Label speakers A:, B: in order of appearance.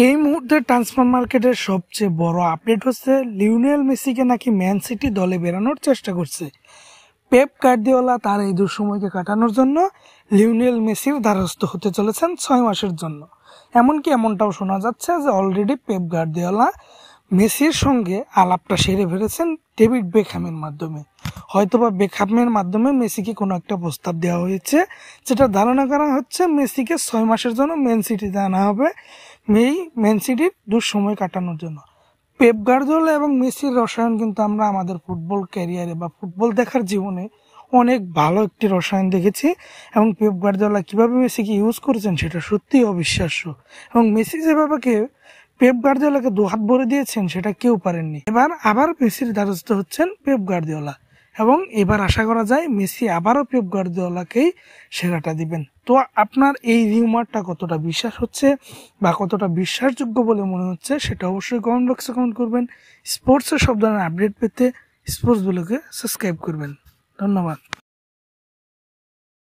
A: এই মুহূর্তে ট্রান্সফার মার্কেটের সবচেয়ে বড় আপডেট হচ্ছে লিওনেল মেসিকে নাকি ম্যান সিটি দলে বেরানোর চেষ্টা করছে। পেপ গার্দিওলা তার এই দুঃসময়কে কাটানোর জন্য লিওনেল মেসির দ্বারস্থ হতে চলেছেন 6 মাসের জন্য। এমনকি এমনটাও শোনা যাচ্ছে যে অলরেডি পেপ গার্দিওলা মেসির সঙ্গে আলাপটা সেরে ফেলেছেন ডেভিড বেকহ্যামের মাধ্যমে। হয়তোবা বেকহ্যামের মাধ্যমে মেসিকে কোনো একটা প্রস্তাব দেওয়া হয়েছে, যেটা ধারণা করা হচ্ছে মেসিকে 6 মাসের জন্য ম্যান সিটিতে আনা হবে, ম্যান সিটির দুঃসময় কাটানোর জন্য। পেপ গার্দিওলা এবং মেসির রসায়ন কিন্তু আমরা আমাদের ফুটবল ক্যারিয়ারে বা ফুটবল দেখার জীবনে অনেক ভালো একটি রসায়ন দেখেছি, এবং পেপ গার্দিওলা কিভাবে মেসিকে ইউজ করেছেন সেটা সত্যিই অবিশ্বাস্য। এবং মেসি যেভাবে পেপ গার্দিওলাকে দুহাত ভরে দিয়েছেন সেটা কেউ পারেননি। এবার আবার মেসির দ্বারস্থ হচ্ছেন পেপ গার্দিওলা, এবং এবার আশা করা যায় মেসি আবারও পেপ গার্দিওলাকেই সেরাটা দিবেন। তো আপনার এই রিউমারটা কতটা বিশ্বাস হচ্ছে বা কতটা বিশ্বাসযোগ্য বলে মনে হচ্ছে সেটা অবশ্যই কমেন্ট বক্সে কমেন্ট করবেন। স্পোর্টসের সব ধরনের আপডেট পেতে স্পোর্টস ব্লগে সাবস্ক্রাইব করবেন। ধন্যবাদ।